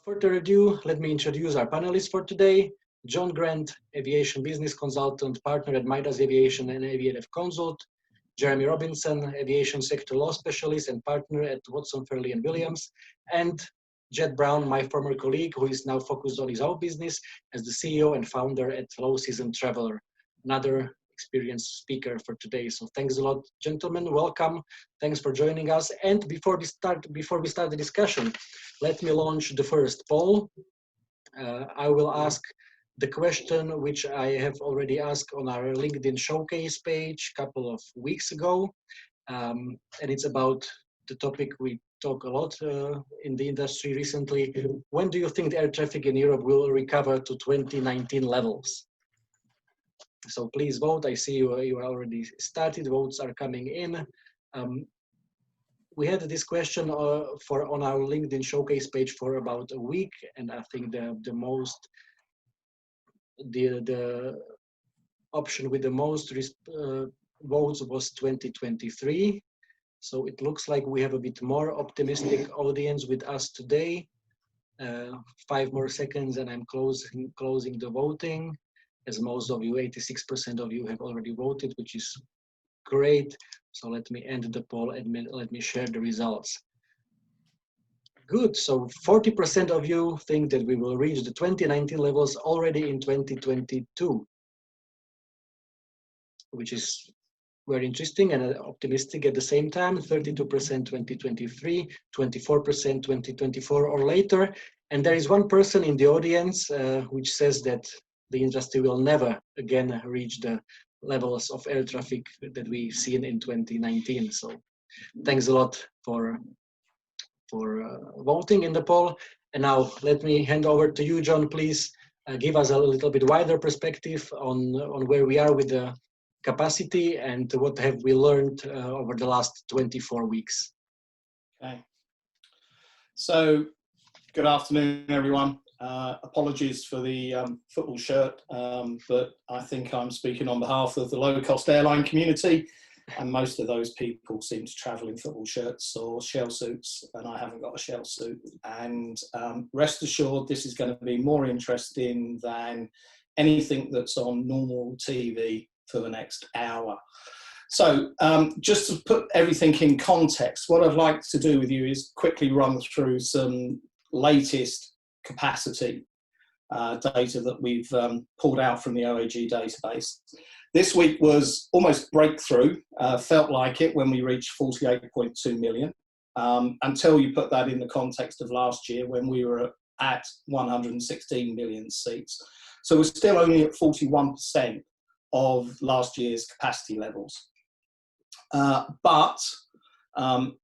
Without further ado, let me introduce our panelists for today. John Grant, aviation business consultant, partner at MIDAS Aviation and AviaDev Consult. Jeremy Robinson, aviation sector law specialist and partner at Watson, Farley and Williams. And Jed Brown, my former colleague, who is now focused on his own business as the CEO and founder at Low Season Traveler, another experienced speaker for today. So thanks a lot, gentlemen. Welcome. Thanks for joining us. And before we start the discussion, let me launch the first poll. I will ask the question which I have already asked on our LinkedIn showcase page a couple of weeks ago. And it's about the topic we talk a lot in the industry recently. When do you think the air traffic in Europe will recover to 2019 levels? So please vote. I see you already started. Votes are coming in. We had this question on our LinkedIn showcase page for about a week, and I think the option with the most votes was 2023. So it looks like we have a bit more optimistic audience with us today. 5 more seconds and I'm closing the voting. As most of you, 86% of you have already voted, which is great. So let me end the poll and let me share the results. Good, so 40% of you think that we will reach the 2019 levels already in 2022, which is very interesting and optimistic at the same time. 32% 2023, 24% 2024 or later. And there is one person in the audience which says that the industry will never again reach the levels of air traffic that we've seen in 2019. So thanks a lot for voting in the poll. And now let me hand over to you, John. Please give us a little bit wider perspective on where we are with the capacity and what have we learned over the last 24 weeks. Okay. So good afternoon, everyone. Apologies for the football shirt, but I think I'm speaking on behalf of the low-cost airline community, and most of those people seem to travel in football shirts or shell suits, and I haven't got a shell suit. And rest assured, this is going to be more interesting than anything that's on normal TV for the next hour. So just to put everything in context, what I'd like to do with you is quickly run through some latest capacity data that we've pulled out from the OAG database. This week was almost breakthrough, felt like it when we reached 48.2 million, until you put that in the context of last year when we were at 116 million seats. So we're still only at 41% of last year's capacity levels. But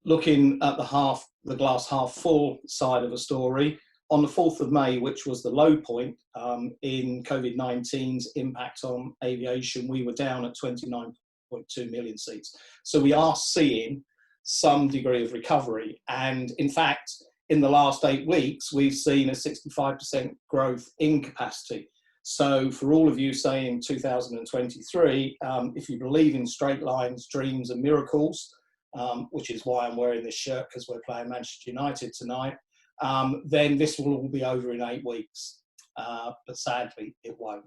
looking at the glass half full side of a story, on the 4th of May, which was the low point in COVID-19's impact on aviation, we were down at 29.2 million seats. So we are seeing some degree of recovery. And in fact, in the last 8 weeks, we've seen a 65% growth in capacity. So for all of you saying 2023, if you believe in straight lines, dreams and miracles, which is why I'm wearing this shirt because we're playing Manchester United tonight, then this will all be over in 8 weeks, but sadly it won't.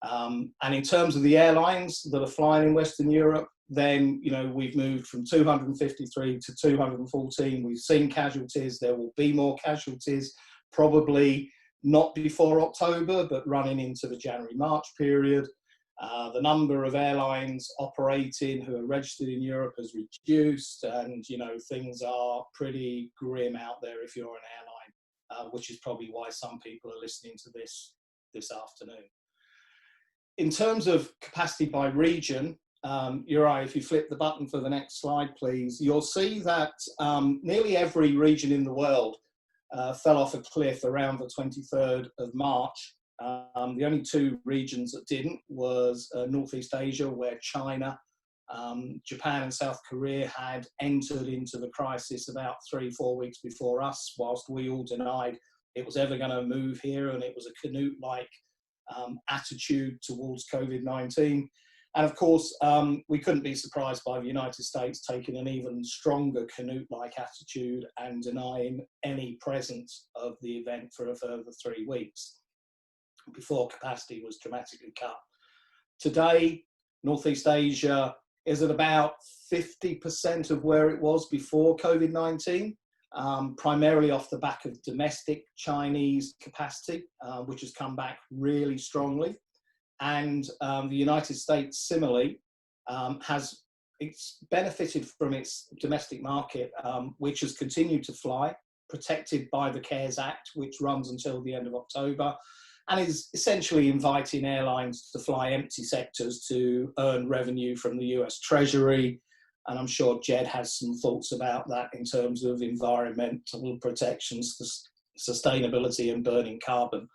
And in terms of the airlines that are flying in Western Europe, then we've moved from 253 to 214. We've seen casualties. There will be more casualties, probably not before October, but running into the January-March period. The number of airlines operating who are registered in Europe has reduced, and things are pretty grim out there if you're an airline, which is probably why some people are listening to this afternoon. In terms of capacity by region, Juraj, if you flip the button for the next slide, please, you'll see that nearly every region in the world fell off a cliff around the 23rd of March. The only 2 regions that didn't was Northeast Asia, where China, Japan and South Korea had entered into the crisis about 3-4 weeks before us, whilst we all denied it was ever going to move here, and it was a Canute-like attitude towards COVID-19. And of course, we couldn't be surprised by the United States taking an even stronger Canute-like attitude and denying any presence of the event for a further 3 weeks before capacity was dramatically cut. Today, Northeast Asia is at about 50% of where it was before COVID-19, primarily off the back of domestic Chinese capacity, which has come back really strongly. And the United States, similarly, it's benefited from its domestic market, which has continued to fly, protected by the CARES Act, which runs until the end of October, and is essentially inviting airlines to fly empty sectors to earn revenue from the US Treasury. And I'm sure Jed has some thoughts about that in terms of environmental protections, sustainability and burning carbon.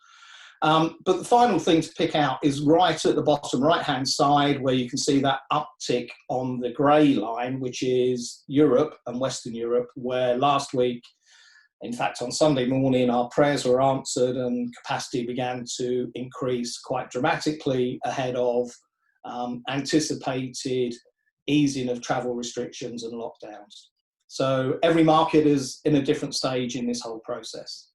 But the final thing to pick out is right at the bottom right-hand side, where you can see that uptick on the grey line, which is Europe and Western Europe, where last week, in fact, on Sunday morning, our prayers were answered and capacity began to increase quite dramatically ahead of anticipated easing of travel restrictions and lockdowns. So every market is in a different stage in this whole process.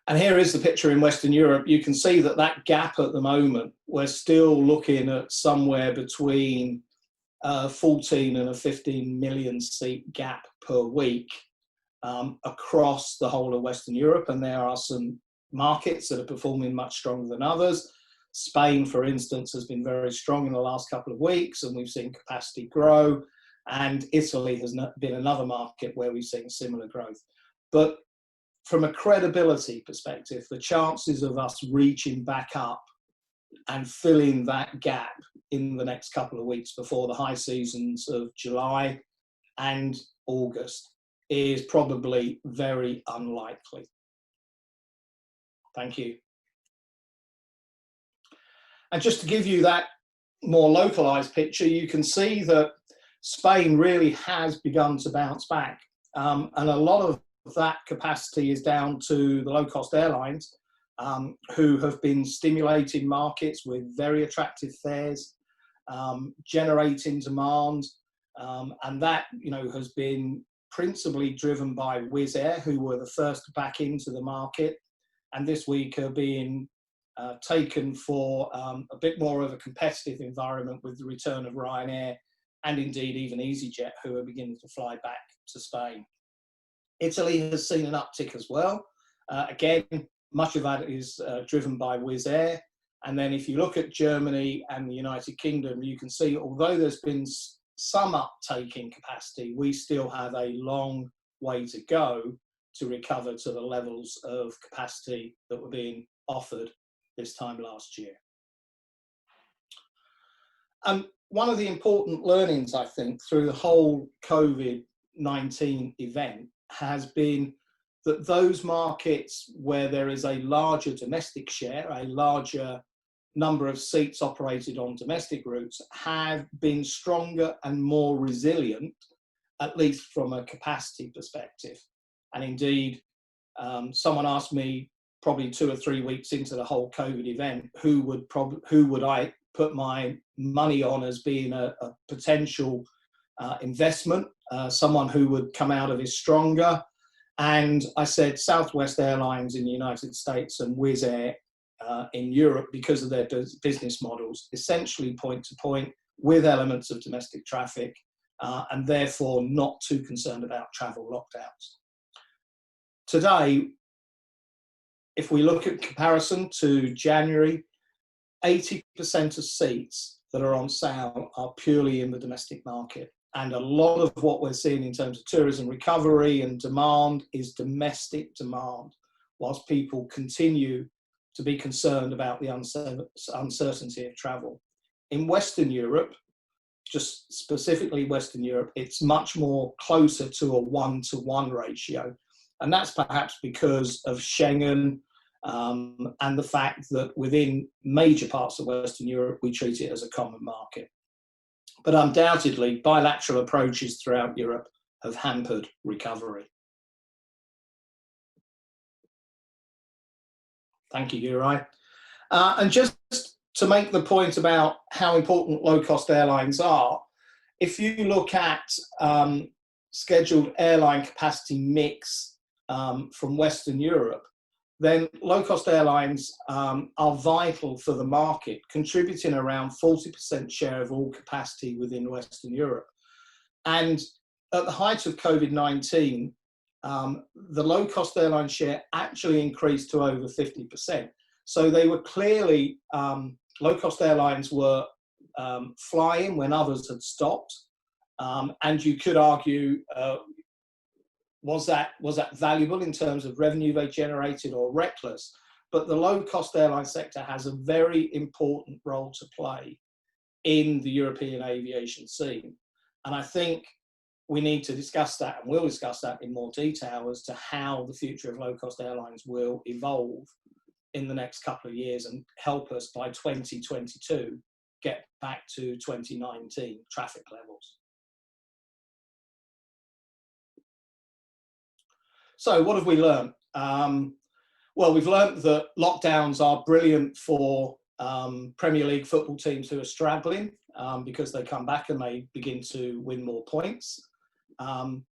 And here is the picture in Western Europe. You can see that that gap at the moment, we're still looking at somewhere between 14 and a 15 million seat gap per week across the whole of Western Europe. And there are some markets that are performing much stronger than others. Spain, for instance, has been very strong in the last couple of weeks, and we've seen capacity grow. And Italy has been another market where we've seen similar growth. But from a credibility perspective, the chances of us reaching back up and filling that gap in the next couple of weeks before the high seasons of July and August is probably very unlikely. Thank you. And just to give you that more localized picture, you can see that Spain really has begun to bounce back. And a lot of that capacity is down to the low-cost airlines who have been stimulating markets with very attractive fares, generating demand, and that has been principally driven by Wizz Air, who were the first back into the market, and this week are being taken for a bit more of a competitive environment with the return of Ryanair and indeed even EasyJet, who are beginning to fly back to Spain. Italy has seen an uptick as well. Again, much of that is driven by Wizz Air. And then if you look at Germany and the United Kingdom, you can see, although there's been some uptake in capacity, we still have a long way to go to recover to the levels of capacity that were being offered this time last year. One of the important learnings, I think, through the whole COVID-19 event has been that those markets where there is a larger domestic share, a larger number of seats operated on domestic routes, have been stronger and more resilient, at least from a capacity perspective. And indeed, someone asked me probably 2 or 3 weeks into the whole COVID event, who would I put my money on as being a potential investment, someone who would come out of it stronger. And I said Southwest Airlines in the United States and Wizz Air in Europe, because of their business models, essentially point to point with elements of domestic traffic, and therefore not too concerned about travel lockdowns. Today, if we look at comparison to January, 80% of seats that are on sale are purely in the domestic market. And a lot of what we're seeing in terms of tourism recovery and demand is domestic demand, whilst people continue to be concerned about the uncertainty of travel. In Western Europe, just specifically Western Europe, it's much more closer to a 1-to-1 ratio. And that's perhaps because of Schengen and the fact that within major parts of Western Europe, we treat it as a common market. But undoubtedly, bilateral approaches throughout Europe have hampered recovery. Thank you, Juraj. And just to make the point about how important low-cost airlines are, if you look at scheduled airline capacity mix from Western Europe, then low-cost airlines are vital for the market, contributing around 40% share of all capacity within Western Europe. And at the height of COVID-19, the low-cost airline share actually increased to over 50%. So they were clearly, low-cost airlines were flying when others had stopped. And you could argue, was that valuable in terms of revenue they generated or reckless? But the low-cost airline sector has a very important role to play in the European aviation scene. And I think we need to discuss that, and we'll discuss that in more detail as to how the future of low-cost airlines will evolve in the next couple of years and help us by 2022 get back to 2019 traffic levels. So what have we learned? Well, we've learned that lockdowns are brilliant for Premier League football teams who are struggling because they come back and they begin to win more points.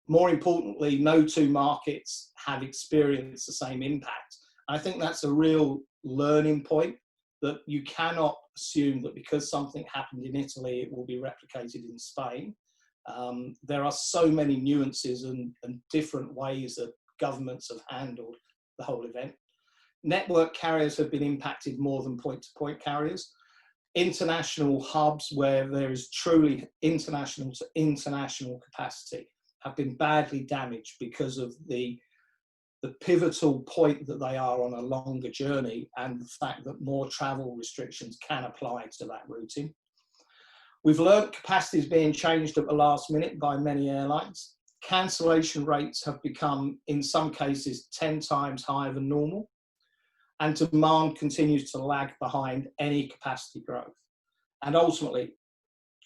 More importantly, no two markets have experienced the same impact. I think that's a real learning point, that you cannot assume that because something happened in Italy, it will be replicated in Spain. There are so many nuances and different ways that governments have handled the whole event. Network carriers have been impacted more than point-to-point carriers. International hubs where there is truly international to international capacity have been badly damaged because of the pivotal point that they are on a longer journey and the fact that more travel restrictions can apply to that routing. We've learned capacity is being changed at the last minute by many airlines. Cancellation rates have become, in some cases, 10 times higher than normal, and demand continues to lag behind any capacity growth. And ultimately,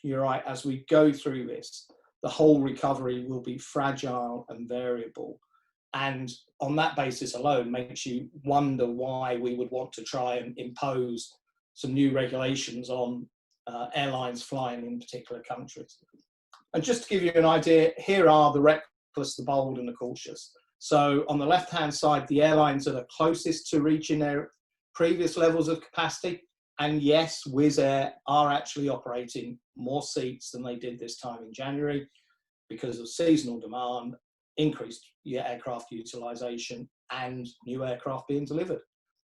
you're right, as we go through this, the whole recovery will be fragile and variable. And on that basis alone makes you wonder why we would want to try and impose some new regulations on airlines flying in particular countries. And just to give you an idea, here are the reckless, the bold and the cautious. So on the left-hand side, the airlines that are closest to reaching their previous levels of capacity. And yes, Wizz Air are actually operating more seats than they did this time in January because of seasonal demand, increased aircraft utilisation and new aircraft being delivered.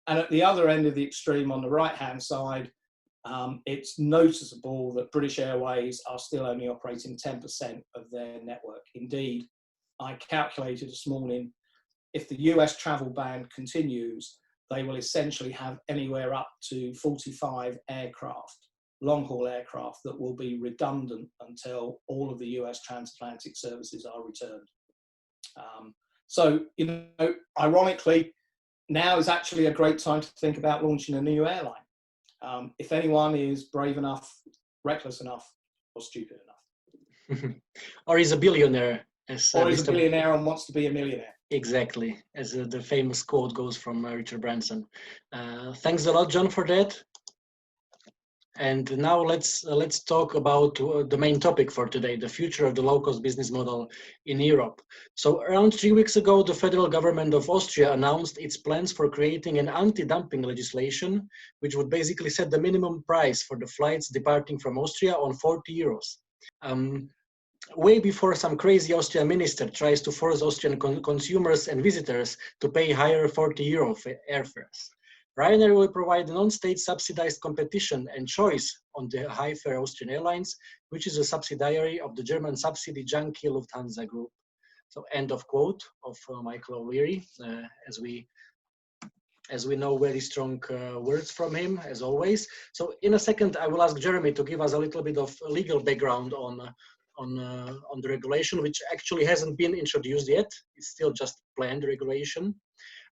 And at the other end of the extreme on the right-hand side, it's noticeable that British Airways are still only operating 10% of their network. Indeed, I calculated this morning, if the US travel ban continues, they will essentially have anywhere up to 45 aircraft, long-haul aircraft, that will be redundant until all of the US transatlantic services are returned. So, you know, ironically, now is actually a great time to think about launching a new airline. If anyone is brave enough, reckless enough, or stupid enough. Or is a billionaire. Or is a billionaire and wants to be a millionaire. Exactly, as the famous quote goes from Richard Branson. Thanks a lot, John, for that. And now let's talk about the main topic for today, the future of the low-cost business model in Europe. So around 3 weeks ago, the federal government of Austria announced its plans for creating an anti-dumping legislation, which would basically set the minimum price for the flights departing from Austria on 40 euros. Way before some crazy Austrian minister tries to force Austrian consumers and visitors to pay higher 40 euro airfares. Ryanair will provide non-state subsidized competition and choice on the high-fare Austrian Airlines, which is a subsidiary of the German subsidy junkie Lufthansa Group. So end of quote of Michael O'Leary, as we know, very strong words from him, as always. So in a second, I will ask Jeremy to give us a little bit of legal background on the regulation, which actually hasn't been introduced yet. It's still just planned regulation.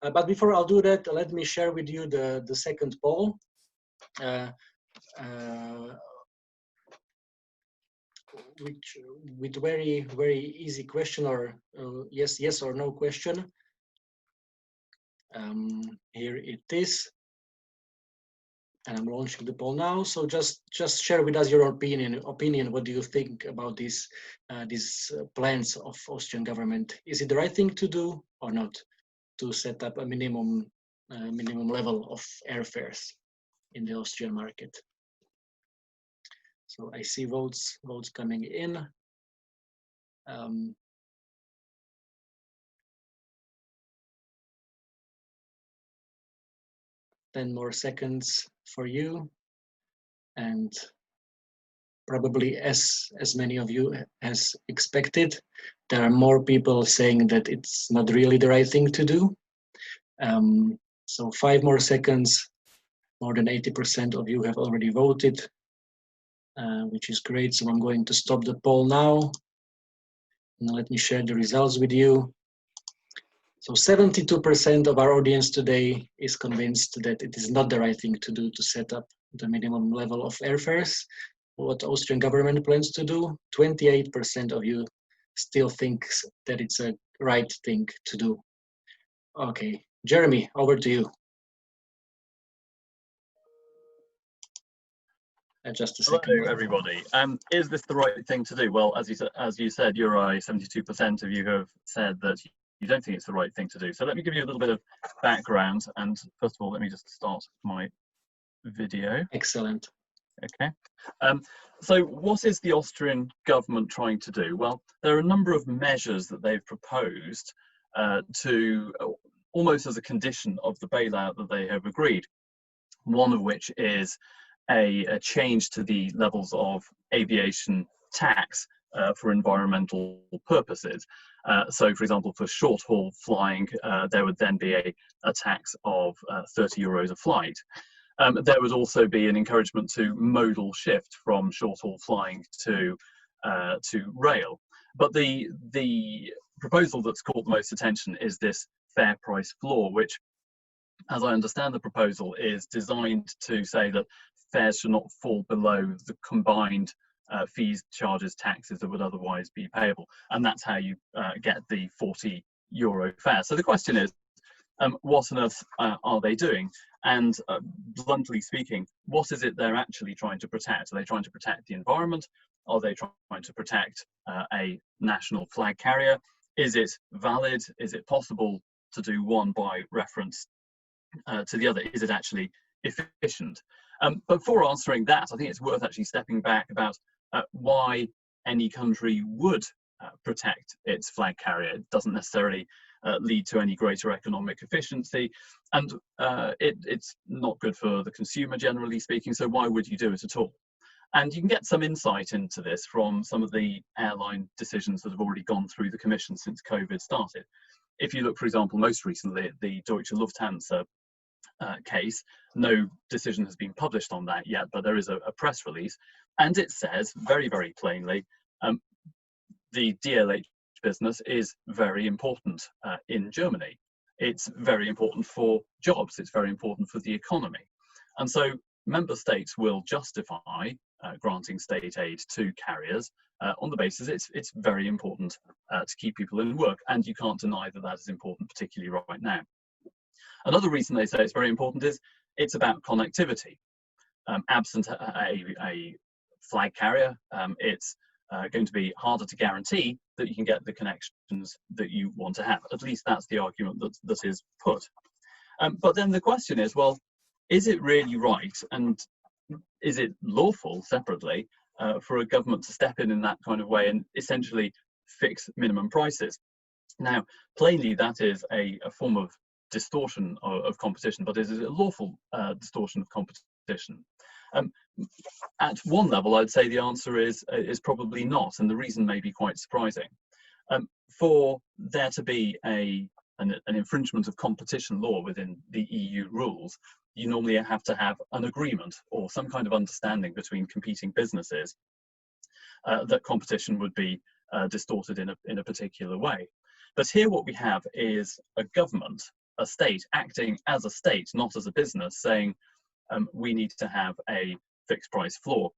But before I'll do that, let me share with you the second poll. With very easy question, or yes or no question. Here it is. And I'm launching the poll now. So just share with us your opinion. What do you think about these plans of Austrian government? Is it the right thing to do or not, to set up a minimum level of airfares in the Austrian market? So I see votes coming in. 10 more seconds for you, and probably as many of you as expected, there are more people saying that it's not really the right thing to do. So 5 more seconds. More than 80% of you have already voted, which is great. So I'm going to stop the poll now. And let me share the results with you. So 72% of our audience today is convinced that it is not the right thing to do to set up the minimum level of airfares. What Austrian government plans to do, 28% of you still thinks that it's a right thing to do. Okay, Jeremy, over to you. Just a second. Hello, everybody. Is this the right thing to do? Well, as you said, Juraj, 72% of you have said that you don't think it's the right thing to do. So let me give you a little bit of background. And first of all, let me just start my video. Excellent. Okay. So what is the Austrian government trying to do? Well, there are a number of measures that they've proposed to almost as a condition of the bailout that they have agreed. One of which is a change to the levels of aviation tax for environmental purposes. So, for example, for short-haul flying, there would then be a tax of 30 euros a flight. There would also be an encouragement to modal shift from short-haul flying to rail. But the proposal that's caught the most attention is this fair price floor, which, as I understand the proposal, is designed to say that fares should not fall below the combined fees, charges, taxes that would otherwise be payable. And that's how you get the 40 euro fare. So the question is, what on earth are they doing? And bluntly speaking, what is it they're actually trying to protect? Are they trying to protect the environment? Are they trying to protect a national flag carrier? Is it valid? Is it possible to do one by reference to the other? Is it actually efficient? But before answering that, I think it's worth actually stepping back about why any country would protect its flag carrier. It doesn't necessarily lead to any greater economic efficiency, and it's not good for the consumer, generally speaking, so why would you do it at all? And you can get some insight into this from some of the airline decisions that have already gone through the Commission since COVID started. If you look, for example, most recently at the Deutsche Lufthansa case, no decision has been published on that yet, but there is a press release, and it says very, very plainly, the DLH business is very important in Germany. It's very important for jobs. It's very important for the economy. And so member states will justify granting state aid to carriers on the basis it's very important to keep people in work. And you can't deny that that is important, particularly right now. Another reason they say it's very important is it's about connectivity. Absent a flag carrier, it's going to be harder to guarantee that you can get the connections that you want to have. At least that's the argument that is put. But then the question is, well, is it really right, and is it lawful separately for a government to step in that kind of way and essentially fix minimum prices? Now, plainly, that is a form of distortion of competition, but is it a lawful distortion of competition? At one level, I'd say the answer is probably not, and the reason may be quite surprising. For there to be an infringement of competition law within the EU rules, you normally have to have an agreement or some kind of understanding between competing businesses that competition would be distorted in a particular way. But here what we have is a government, a state, acting as a state, not as a business, saying we need to have a fixed price floor.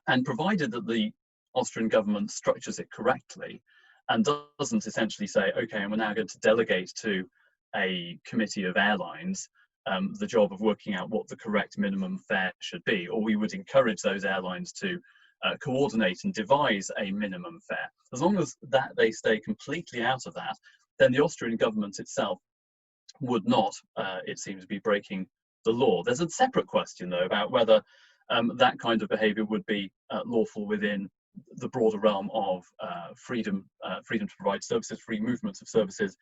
And provided that the Austrian government structures it correctly and doesn't essentially say, okay, and we're now going to delegate to a committee of airlines the job of working out what the correct minimum fare should be, or we would encourage those airlines to coordinate and devise a minimum fare. As long as they stay completely out of that, then the Austrian government itself would not, it seems, be breaking the law. There's a separate question, though, about whether that kind of behaviour would be lawful within the broader realm of freedom to provide services, free movement of services,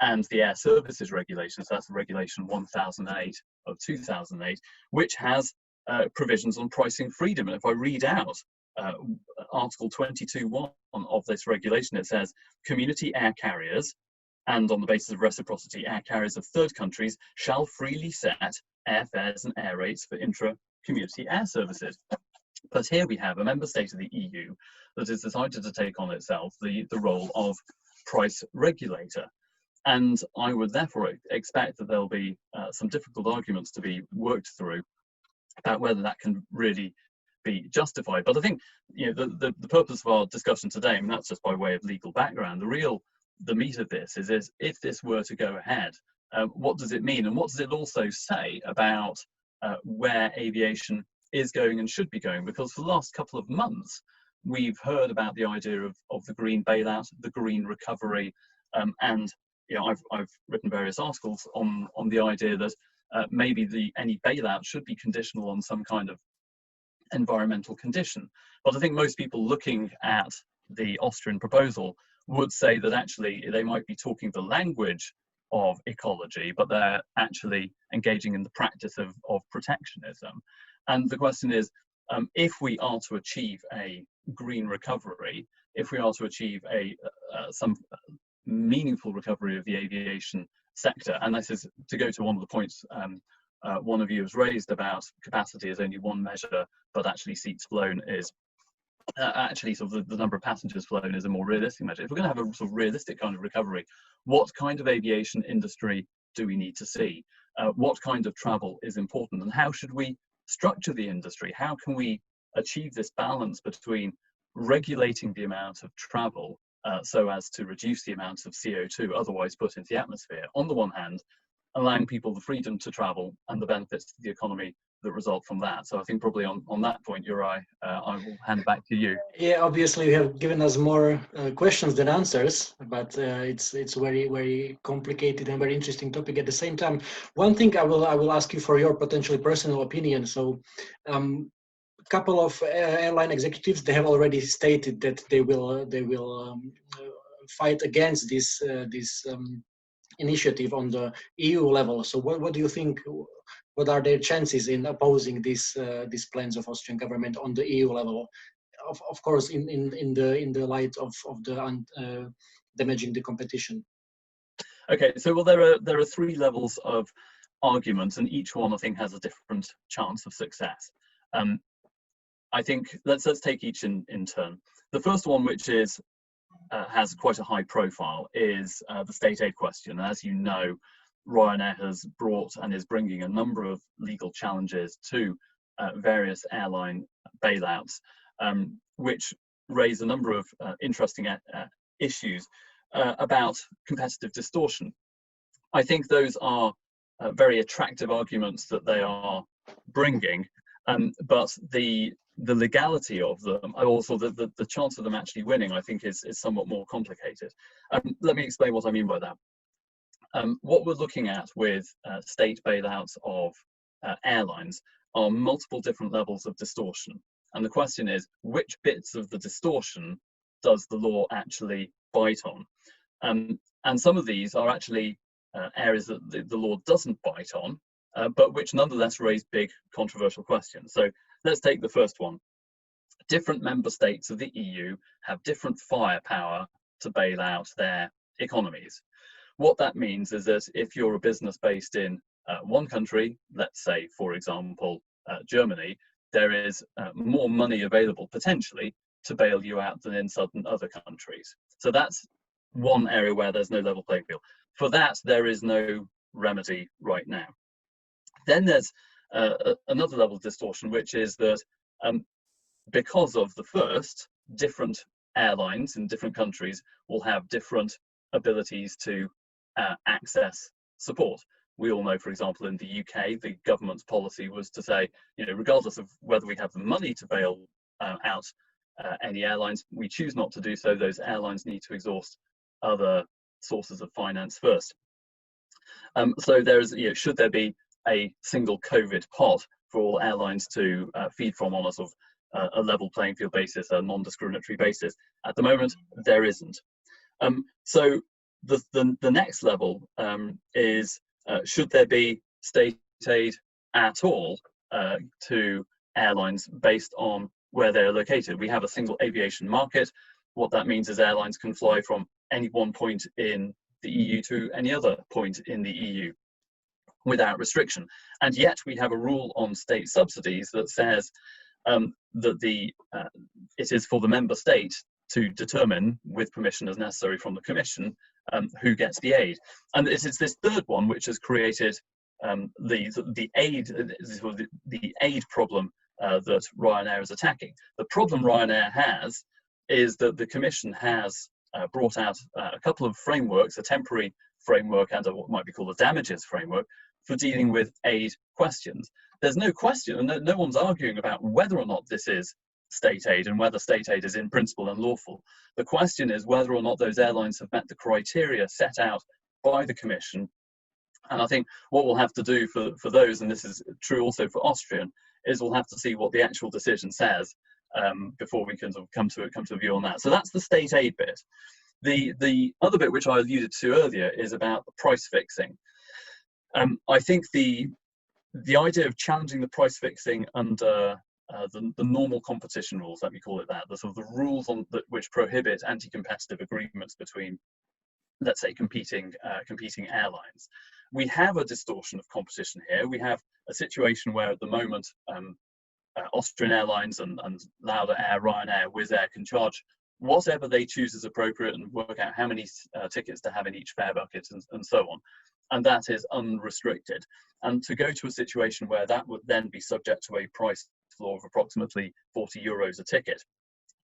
and the air services regulations. That's the regulation 1008 of 2008, which has provisions on pricing freedom. And if I read out Article 22.1 of this regulation, it says community air carriers, and on the basis of reciprocity, air carriers of third countries shall freely set airfares and air rates for intra-community air services. But here we have a member state of the EU that has decided to take on itself the role of price regulator. And I would therefore expect that there'll be some difficult arguments to be worked through about whether that can really be justified. But I think, you know, the purpose of our discussion today, and that's just by way of legal background, the meat of this is if this were to go ahead, what does it mean? And what does it also say about where aviation is going and should be going? Because for the last couple of months, we've heard about the idea of the green bailout, the green recovery, and you know, I've written various articles on the idea that maybe any bailout should be conditional on some kind of environmental condition. But I think most people looking at the Austrian proposal would say that actually they might be talking the language of ecology, but they're actually engaging in the practice of protectionism. And the question is, if we are to achieve a green recovery, if we are to achieve some meaningful recovery of the aviation sector, and this is to go to one of the points one of you has raised about capacity as only one measure, but actually seats flown is actually sort of the number of passengers flown is a more realistic measure. If we're going to have a sort of realistic kind of recovery, what kind of aviation industry do we need to see? What kind of travel is important, and how should we structure the industry? How can we achieve this balance between regulating the amount of travel so as to reduce the amount of CO2 otherwise put into the atmosphere, on the one hand, allowing people the freedom to travel and the benefits to the economy that result from that. So I think probably on that point, Juraj, I will hand back to you. Yeah, obviously you have given us more questions than answers, but it's very, very complicated and very interesting topic at the same time. One thing I will ask you for your potentially personal opinion. So a couple of airline executives, they have already stated that they will fight against this initiative on the EU level. So what do you think? What are their chances in opposing these plans of Austrian government on the EU level? Of course, in the light of the damaging the competition. Okay, so well, there are three levels of arguments, and each one I think has a different chance of success. I think let's take each in turn. The first one, which is has quite a high profile, is the state aid question. As you know, Ryanair has brought and is bringing a number of legal challenges to various airline bailouts, which raise a number of interesting issues about competitive distortion. I think those are very attractive arguments that they are bringing, but the legality of them, also the chance of them actually winning, I think is somewhat more complicated. Let me explain what I mean by that. What we're looking at with state bailouts of airlines are multiple different levels of distortion. And the question is, which bits of the distortion does the law actually bite on? And some of these are actually areas that the law doesn't bite on, but which nonetheless raise big controversial questions. So let's take the first one. Different member states of the EU have different firepower to bail out their economies. What that means is that if you're a business based in one country, let's say, for example, Germany, there is more money available potentially to bail you out than in certain other countries. So that's one area where there's no level playing field. For that, there is no remedy right now. Then there's another level of distortion, which is that because of the first, different airlines in different countries will have different abilities to access support. We all know, for example, in the UK, the government's policy was to say, regardless of whether we have the money to bail out any airlines, we choose not to do so. Those airlines need to exhaust other sources of finance first. So there's, should there be a single COVID pot for all airlines to feed from on a sort of a level playing field basis, a non-discriminatory basis? At the moment, there isn't. So the next level is, should there be state aid at all to airlines based on where they're located? We have a single aviation market. What that means is airlines can fly from any one point in the EU to any other point in the EU without restriction. And yet we have a rule on state subsidies that says that it is for the member state to determine, with permission as necessary from the Commission, who gets the aid. And it is this third one which has created the aid problem that Ryanair is attacking. The problem Ryanair has is that the Commission has brought out a couple of frameworks, a temporary framework and what might be called a damages framework, for dealing with aid questions. There's no question, and no one's arguing about whether or not this is state aid and whether state aid is in principle unlawful. The question is whether or not those airlines have met the criteria set out by the Commission. And I think what we'll have to do for those, and this is true also for Austrian, is we'll have to see what the actual decision says before we can sort of come to a view on that. So that's the state aid bit. The other bit, which I alluded to earlier, is about the price fixing. I think the idea of challenging the price fixing under the normal competition rules, let me call it that, the sort of the rules which prohibit anti-competitive agreements between, let's say, competing airlines. We have a distortion of competition here. We have a situation where at the moment Austrian Airlines and Lauda Air, Ryanair, Wizz Air can charge whatever they choose is appropriate and work out how many tickets to have in each fare bucket and so on. And that is unrestricted. And to go to a situation where that would then be subject to a price floor of approximately 40 euros a ticket,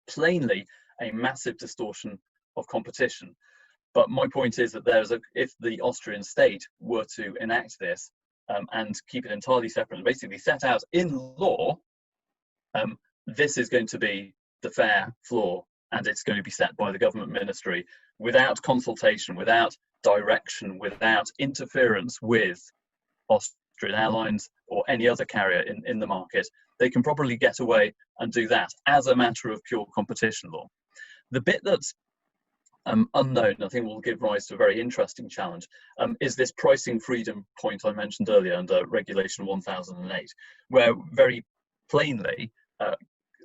plainly a massive distortion of competition. But my point is that if the Austrian state were to enact this and keep it entirely separate and basically set out in law, this is going to be the fare floor, and it's going to be set by the government ministry without consultation, without direction, without interference with Austrian Airlines or any other carrier in the market. They can probably get away and do that as a matter of pure competition law. The bit that's unknown, I think will give rise to a very interesting challenge, is this pricing freedom point I mentioned earlier under Regulation 1008, where very plainly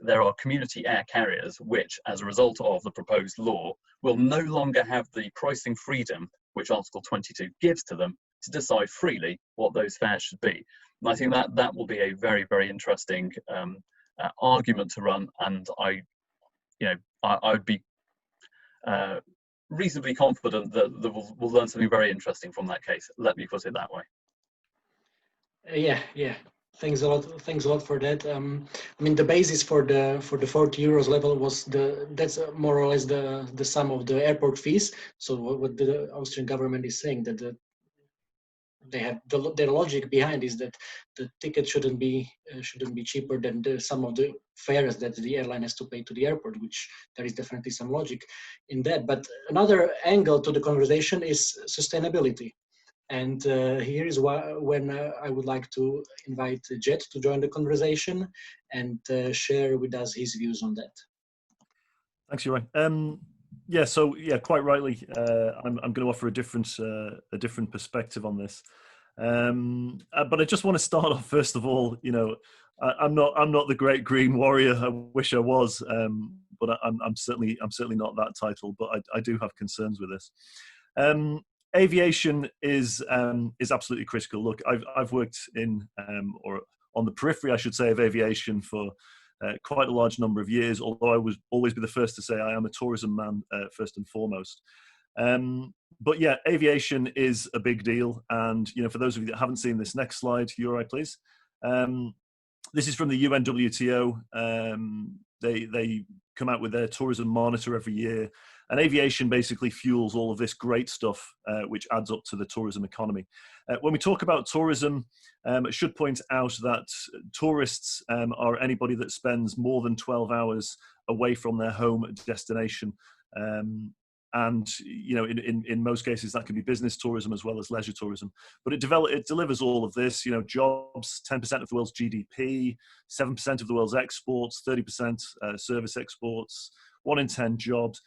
there are community air carriers which, as a result of the proposed law, will no longer have the pricing freedom which Article 22 gives to them to decide freely what those fares should be. And I think that will be a very, very interesting argument to run, and I would be reasonably confident that we'll learn something very interesting from that case. Let me put it that way. Yeah. Thanks a lot for that. I mean, the basis for the 40 euros level was that's more or less the sum of the airport fees. So what the Austrian government is saying, that they have their logic behind is that the ticket shouldn't be cheaper than the sum of the fares that the airline has to pay to the airport, which there is definitely some logic in that. But another angle to the conversation is sustainability. And here is when I would like to invite Jet to join the conversation and share with us his views on that. Thanks, Juraj. Quite rightly, I'm going to offer a different perspective on this. But I just want to start off first of all. I'm not the great green warrior. I wish I was, but I'm certainly not that title. But I do have concerns with this. Aviation is absolutely critical. Look, I've worked in or on the periphery, I should say, of aviation for quite a large number of years. Although I would always be the first to say I am a tourism man first and foremost. But yeah, aviation is a big deal. And for those of you that haven't seen this next slide, Juraj, please. This is from the UNWTO. They come out with their tourism monitor every year. And aviation basically fuels all of this great stuff, which adds up to the tourism economy. When we talk about tourism, I should point out that tourists are anybody that spends more than 12 hours away from their home destination. And in most cases that can be business tourism as well as leisure tourism. But it delivers all of this, jobs, 10% of the world's GDP, 7% of the world's exports, 30% service exports, 1 in 10 jobs.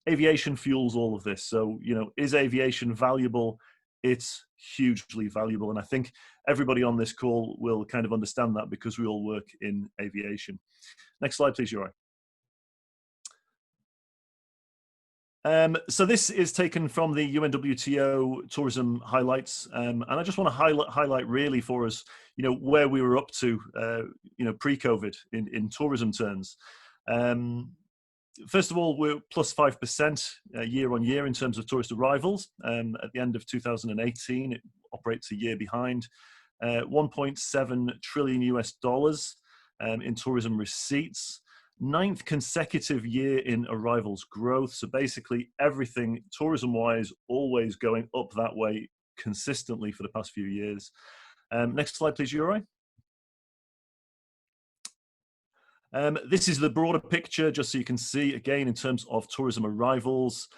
Aviation fuels all of this. So, is aviation valuable? It's hugely valuable. And I think everybody on this call will kind of understand that because we all work in aviation. Next slide, please, Juraj. So this is taken from the UNWTO tourism highlights, and I just want to highlight really for us, where we were up to, pre-COVID in tourism terms. First of all, we're plus 5% year on year in terms of tourist arrivals. At the end of 2018, it operates a year behind. 1.7 trillion US dollars in tourism receipts. 9th consecutive year in arrivals growth. So basically everything tourism-wise always going up that way consistently for the past few years. Next slide, please, Juraj. This is the broader picture, just so you can see, again, in terms of tourism arrivals,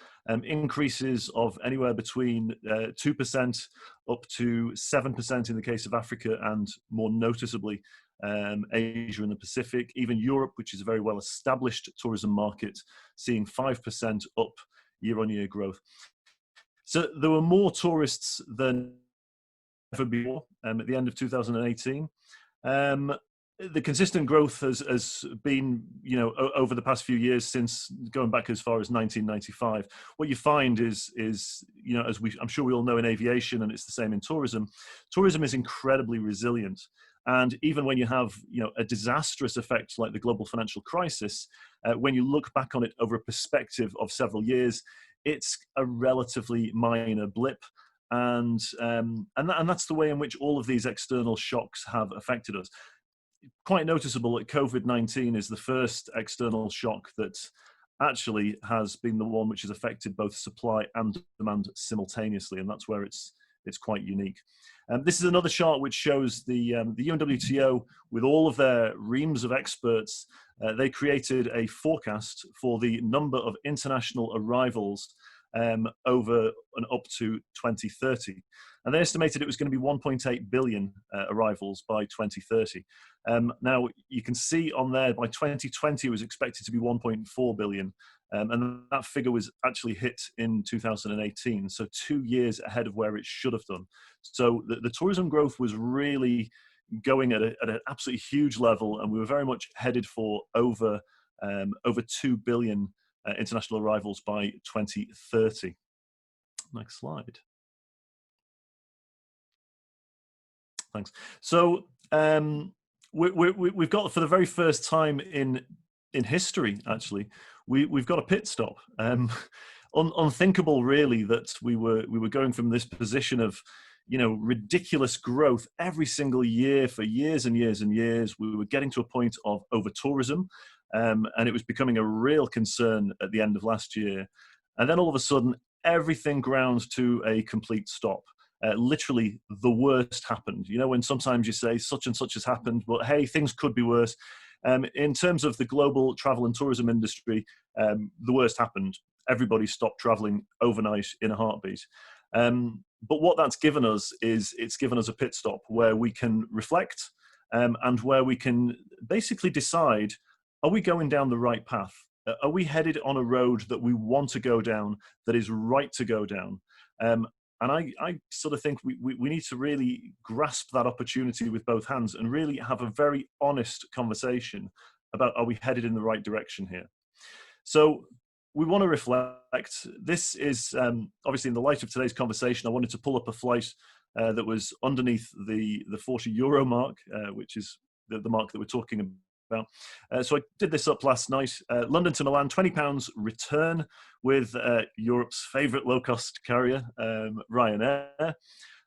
increases of anywhere between 2% up to 7% in the case of Africa, and more noticeably, Asia and the Pacific. Even Europe, which is a very well-established tourism market, seeing 5% up year-on-year growth. So there were more tourists than ever before at the end of 2018. The consistent growth has been, over the past few years, since going back as far as 1995. What you find is as I'm sure we all know in aviation, and it's the same in tourism, tourism is incredibly resilient. And even when you have, a disastrous effect like the global financial crisis, when you look back on it over a perspective of several years, it's a relatively minor blip. And that's the way in which all of these external shocks have affected us. Quite noticeable that COVID-19 is the first external shock that actually has been the one which has affected both supply and demand simultaneously, and that's where it's quite unique. This is another chart which shows the UNWTO, with all of their reams of experts, they created a forecast for the number of international arrivals over and up to 2030. And they estimated it was going to be 1.8 billion arrivals by 2030. Now, you can see on there, by 2020, it was expected to be 1.4 billion. And that figure was actually hit in 2018, so 2 years ahead of where it should have done. So the tourism growth was really going at an absolutely huge level, and we were very much headed for over 2 billion international arrivals by 2030. Next slide. Thanks. So we've got, for the very first time in history, actually, we've got a pit stop. Unthinkable, really, that we were going from this position of ridiculous growth every single year for years and years and years. We were getting to a point of over tourism, and it was becoming a real concern at the end of last year. And then all of a sudden, everything ground to a complete stop. Literally, the worst happened. When sometimes you say such and such has happened, but hey, things could be worse. In terms of the global travel and tourism industry, the worst happened. Everybody stopped traveling overnight in a heartbeat. But what that's given us is it's given us a pit stop where we can reflect and where we can basically decide, are we going down the right path? Are we headed on a road that we want to go down, that is right to go down? And I sort of think we need to really grasp that opportunity with both hands and really have a very honest conversation about, are we headed in the right direction here? So we want to reflect. This is obviously, in the light of today's conversation, I wanted to pull up a flight that was underneath the 40 euro mark, which is the mark that we're talking about. So I did this up last night. London to Milan, £20 return with Europe's favourite low-cost carrier, Ryanair.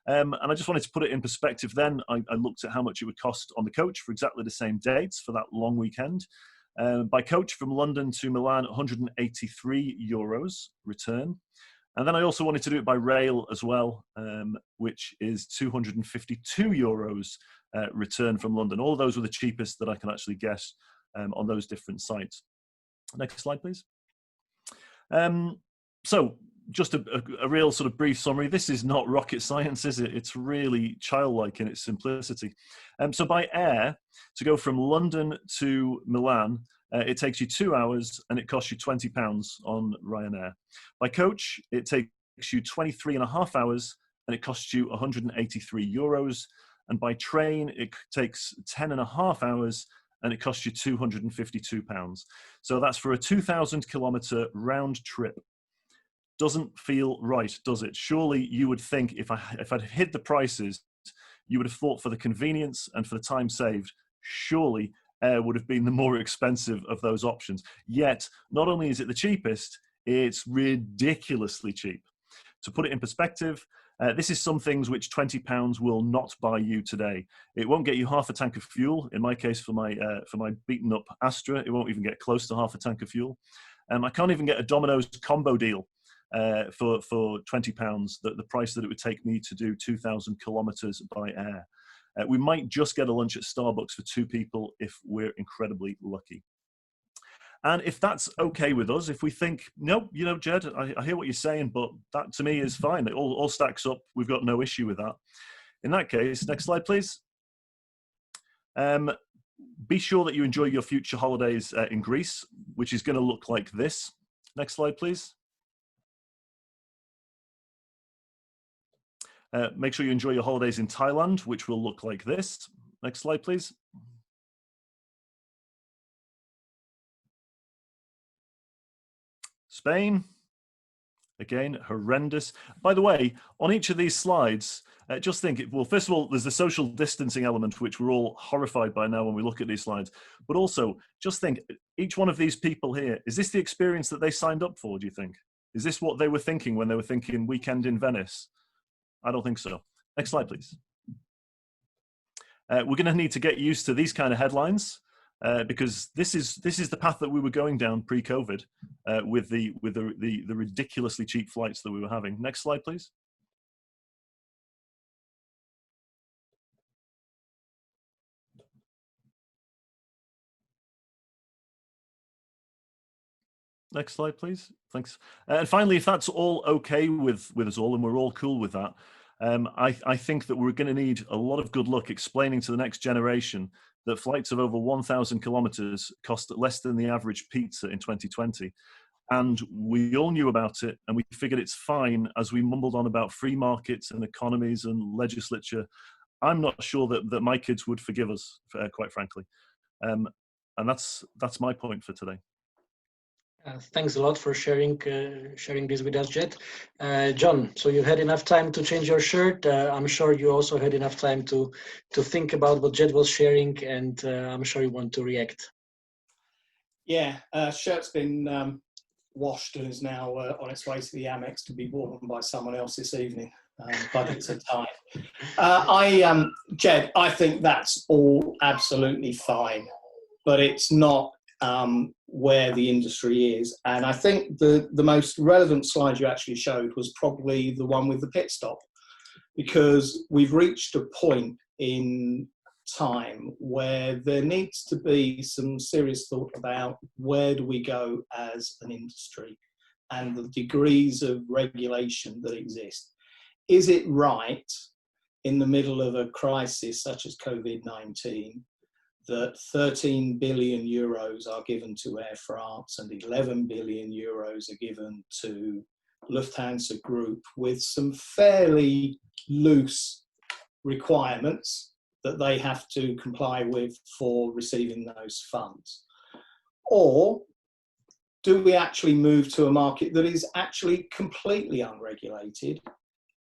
And I just wanted to put it in perspective then. I looked at how much it would cost on the coach for exactly the same dates for that long weekend. By coach from London to Milan, 183 euros return. And then I also wanted to do it by rail as well, which is 252 euros return from London. All of those were the cheapest that I can actually guess on those different sites. Next slide, please. So just a real sort of brief summary. This is not rocket science, is it? It's really childlike in its simplicity. So by air, to go from London to Milan, it takes you 2 hours and it costs you £20 on Ryanair. By coach, it takes you 23.5 hours and it costs you 183 euros. And by train, it takes 10.5 hours and it costs you £252. So that's for a 2,000 kilometer round trip. Doesn't feel right, does it? Surely you would think if I'd hid the prices, you would have thought for the convenience and for the time saved, surely air would have been the more expensive of those options. Yet, not only is it the cheapest, it's ridiculously cheap. To put it in perspective, this is some things which £20 will not buy you today. It won't get you half a tank of fuel. In my case, for my beaten up Astra, it won't even get close to half a tank of fuel. I can't even get a Domino's combo deal for £20, the price that it would take me to do 2,000 kilometers by air. We might just get a lunch at Starbucks for 2 people if we're incredibly lucky. And if that's okay with us, if we think, no, you know, Jed, I hear what you're saying, but that to me is fine. It all stacks up. We've got no issue with that. In that case, next slide, please. Be sure that you enjoy your future holidays in Greece, which is going to look like this. Next slide, please. Make sure you enjoy your holidays in Thailand, which will look like this. Next slide, please. Spain, again, horrendous. By the way, on each of these slides, just think, well, first of all, there's the social distancing element, which we're all horrified by now when we look at these slides. But also, just think, each one of these people here, is this the experience that they signed up for, do you think? Is this what they were thinking when they were thinking weekend in Venice? I don't think so. Next slide, please. We're going to need to get used to these kind of headlines because this is the path that we were going down pre-COVID with the ridiculously cheap flights that we were having. Next slide, please. Next slide, please. Thanks. And finally, if that's all okay with us all, and we're all cool with that, I think that we're going to need a lot of good luck explaining to the next generation that flights of over 1,000 kilometers cost less than the average pizza in 2020. And we all knew about it, and we figured it's fine as we mumbled on about free markets and economies and legislature. I'm not sure that my kids would forgive us, quite frankly. And that's my point for today. Thanks a lot for sharing this with us, Jed. John, so you had enough time to change your shirt. I'm sure you also had enough time to think about what Jed was sharing, and I'm sure you want to react. Yeah, shirt's been washed and is now on its way to the Amex to be worn by someone else this evening. Budgets are tight. Jed, I think that's all absolutely fine, but it's not where the industry is. And I think the most relevant slide you actually showed was probably the one with the pit stop, because we've reached a point in time where there needs to be some serious thought about where do we go as an industry and the degrees of regulation that exist. Is it right in the middle of a crisis such as COVID-19 that 13 billion euros are given to Air France and 11 billion euros are given to Lufthansa Group with some fairly loose requirements that they have to comply with for receiving those funds? Or do we actually move to a market that is actually completely unregulated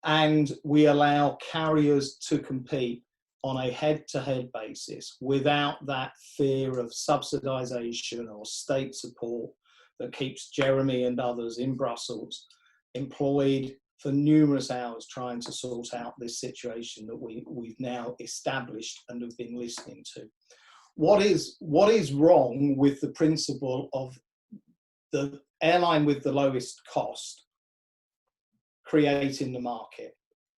and we allow carriers to compete on a head-to-head basis without that fear of subsidization or state support that keeps Jeremy and others in Brussels employed for numerous hours trying to sort out this situation that we've now established and have been listening to? what is wrong with the principle of the airline with the lowest cost creating the market?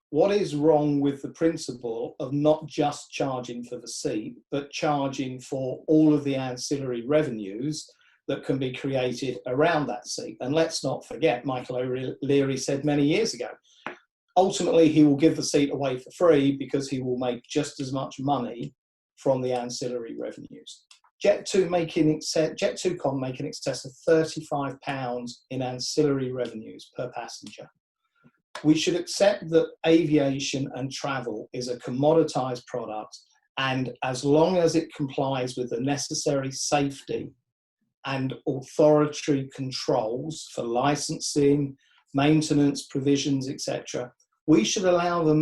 What is wrong with the principle of not just charging for the seat, but charging for all of the ancillary revenues that can be created around that seat? And let's not forget, Michael O'Leary said many years ago, ultimately he will give the seat away for free because he will make just as much money from the ancillary revenues. Jet2com making in excess of £35 in ancillary revenues per passenger. We should accept that aviation and travel is a commoditized product, and as long as it complies with the necessary safety and authority controls for licensing, maintenance, provisions, etc., we should allow the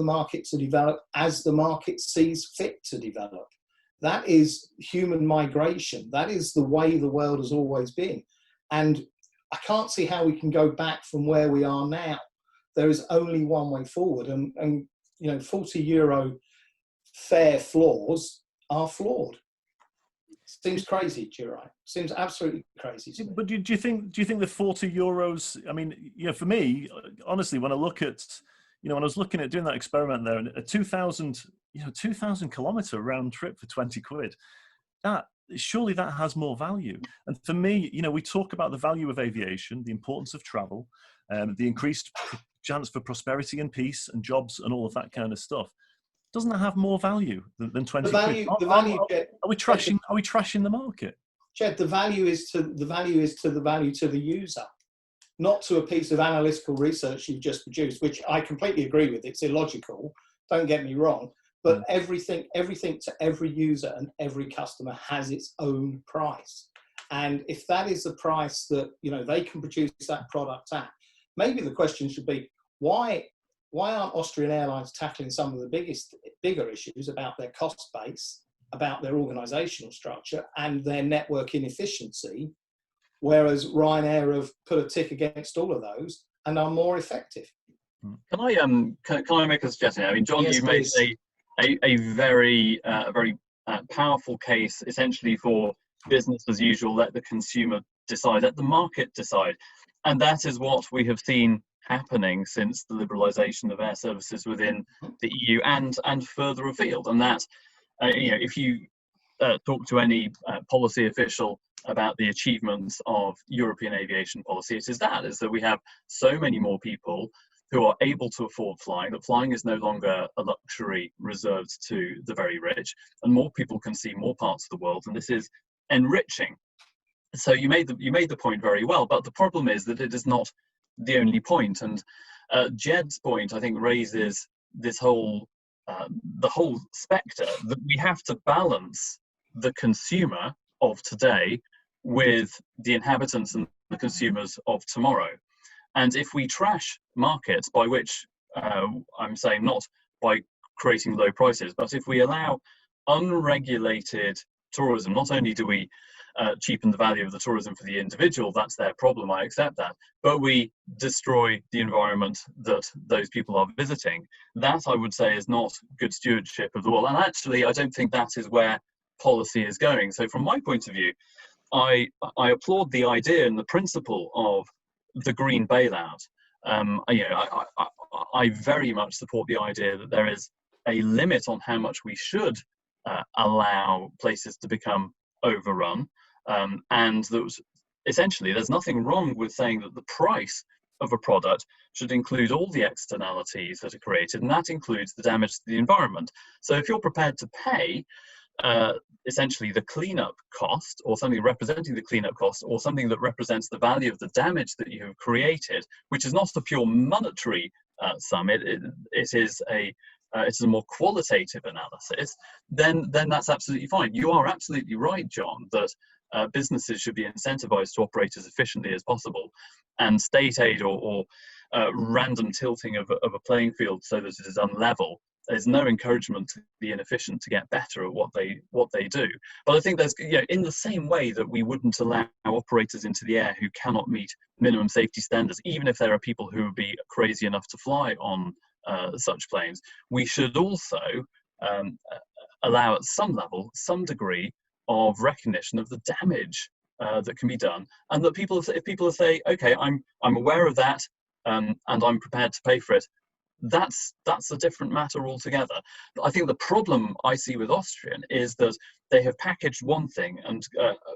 market to develop as the market sees fit to develop. That is human migration. That is the way the world has always been. And I can't see how we can go back from where we are now. There is only one way forward. And you know, €40 fare floors are flawed. Seems crazy, Juraj. Seems absolutely crazy to me. But do you think the €40? I mean, you know, for me, honestly, when I look at, you know, when I was looking at doing that experiment there, and a 2,000 kilometre round trip for 20 quid, surely that has more value. And for me, you know, we talk about the value of aviation, the importance of travel, the increased chance for prosperity and peace and jobs and all of that kind of stuff. Doesn't that have more value than 20 quid? Are we trashing the market? Jed, the value is to the user, not to a piece of analytical research you've just produced, which I completely agree with. It's illogical. Don't get me wrong, but everything to every user and every customer has its own price. And if that is the price that, you know, they can produce that product at, maybe the question should be, why aren't Austrian Airlines tackling some of the bigger issues about their cost base, about their organisational structure and their network inefficiency, whereas Ryanair have put a tick against all of those and are more effective? Can I make a suggestion? I mean, John, yes, you've made a very powerful case essentially for business as usual. Let the consumer decide, let the market decide, and that is what we have seen happening since the liberalisation of air services within the EU and further afield. And that, you know, if you talk to any policy official about the achievements of European aviation policy, it is that we have so many more people who are able to afford flying, that flying is no longer a luxury reserved to the very rich, and more people can see more parts of the world, and this is enriching. So you made the point very well, but the problem is that it is not the only point. And Jed's point, I think, raises this whole the whole spectre that we have to balance the consumer of today with the inhabitants and the consumers of tomorrow. And if we trash markets, by which I'm saying not by creating low prices, but if we allow unregulated tourism, not only do we cheapen the value of the tourism for the individual, that's their problem, I accept that, but we destroy the environment that those people are visiting. That, I would say, is not good stewardship of the world. And actually, I don't think that is where policy is going. So from my point of view, I applaud the idea and the principle of the green bailout. You know, I very much support the idea that there is a limit on how much we should allow places to become overrun, and that essentially there's nothing wrong with saying that the price of a product should include all the externalities that are created, and that includes the damage to the environment. So if you're prepared to pay essentially the cleanup cost, or something representing the cleanup cost, or something that represents the value of the damage that you have created, which is not a pure monetary sum, it is it's a more qualitative analysis, then that's absolutely fine. You are absolutely right, John, that businesses should be incentivized to operate as efficiently as possible, and state aid or random tilting of a playing field so that it is unlevel. There's no encouragement to be inefficient to get better at what they do. But I think there's, you know, in the same way that we wouldn't allow operators into the air who cannot meet minimum safety standards, even if there are people who would be crazy enough to fly on such planes, we should also allow at some level, some degree of recognition of the damage that can be done, and that if people say, okay, I'm aware of that, and I'm prepared to pay for it, that's a different matter altogether. I think the problem I see with Austrian is that they have packaged one thing and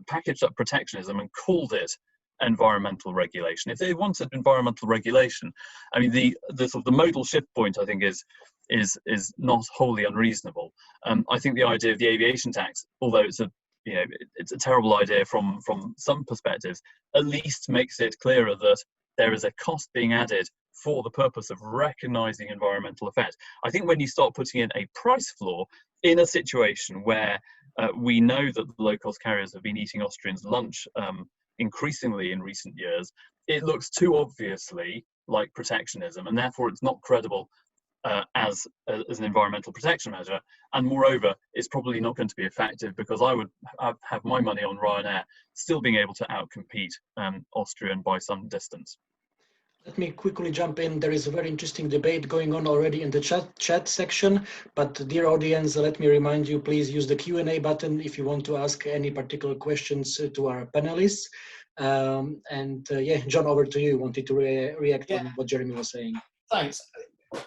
packaged up protectionism and called it environmental regulation. If they wanted environmental regulation, I mean, the sort of the modal shift point, I think, is not wholly unreasonable. I think the idea of the aviation tax, although it's a terrible idea from some perspectives, at least makes it clearer that there is a cost being added for the purpose of recognizing environmental effect. I think when you start putting in a price floor in a situation where we know that the low-cost carriers have been eating Austrians' lunch increasingly in recent years, it looks too obviously like protectionism, and therefore it's not credible as an environmental protection measure. And moreover, it's probably not going to be effective, because I would have my money on Ryanair still being able to outcompete Austrian by some distance. Let me quickly jump in. There is a very interesting debate going on already in the chat section, but dear audience, let me remind you, please use the Q&A button if you want to ask any particular questions to our panelists. Yeah, John, over to you. Wanted to react on what Jeremy was saying. Thanks.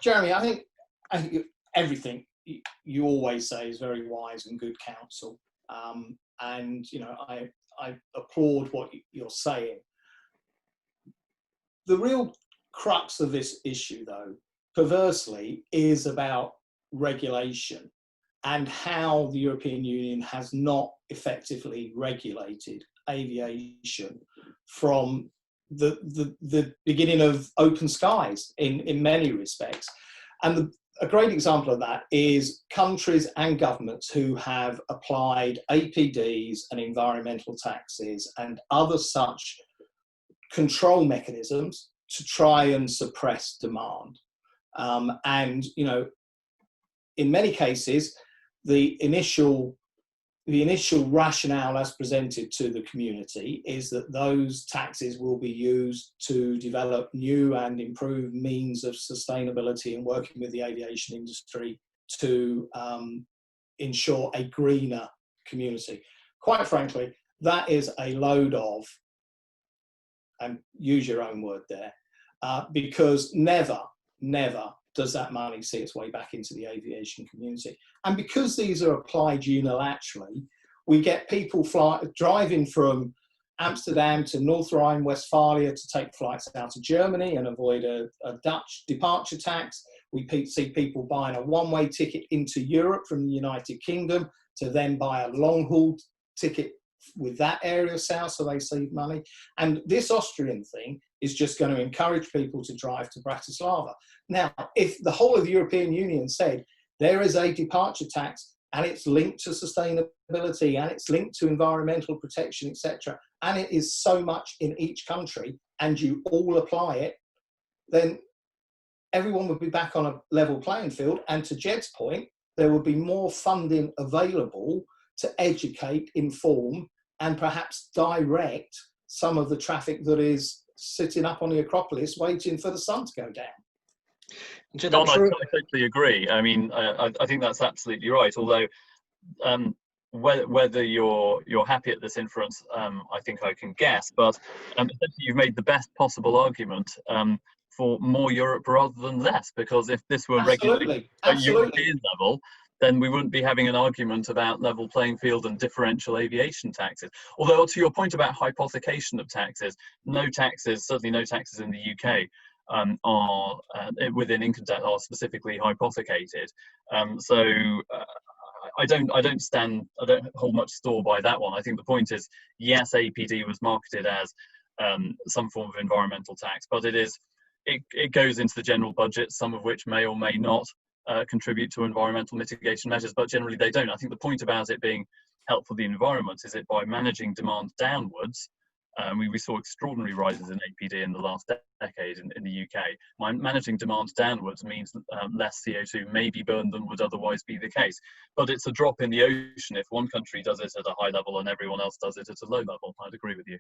Jeremy, I think everything you always say is very wise and good counsel. And, I applaud what you're saying. The real crux of this issue, though, perversely, is about regulation and how the European Union has not effectively regulated aviation from the beginning of open skies in many respects. And a great example of that is countries and governments who have applied APDs and environmental taxes and other such control mechanisms to try and suppress demand. And, in many cases, the initial rationale as presented to the community is that those taxes will be used to develop new and improved means of sustainability and working with the aviation industry to ensure a greener community. Quite frankly, that is a load of, and use your own word there, because never does that money see its way back into the aviation community. And because these are applied unilaterally, we get people driving from Amsterdam to North Rhine-Westphalia to take flights out of Germany and avoid a Dutch departure tax. We see people buying a one-way ticket into Europe from the United Kingdom to then buy a long-haul ticket with that area south, so they save money. And this Austrian thing is just going to encourage people to drive to Bratislava. Now, if the whole of the European Union said there is a departure tax and it's linked to sustainability and it's linked to environmental protection, etc., and it is so much in each country and you all apply it, then everyone would be back on a level playing field. And to Jed's point, there would be more funding available to educate, inform, and perhaps direct some of the traffic that is sitting up on the Acropolis waiting for the sun to go down. John, I totally agree. I mean, I think that's absolutely right. Although, whether you're happy at this inference, I think I can guess. But essentially, you've made the best possible argument for more Europe rather than less. Because if this were regulated at European level, then we wouldn't be having an argument about level playing field and differential aviation taxes. Although, to your point about hypothecation of taxes, no taxes, certainly no taxes in the UK, are within income tax are specifically hypothecated. So I don't hold much store by that one. I think the point is, yes, APD was marketed as some form of environmental tax, but it goes into the general budget, some of which may or may not contribute to environmental mitigation measures, but generally they don't. I think the point about it being helpful to the environment is that by managing demand downwards, we saw extraordinary rises in APD in the last decade in the UK. Managing demand downwards means less CO2 may be burned than would otherwise be the case. But it's a drop in the ocean if one country does it at a high level and everyone else does it at a low level. I'd agree with you.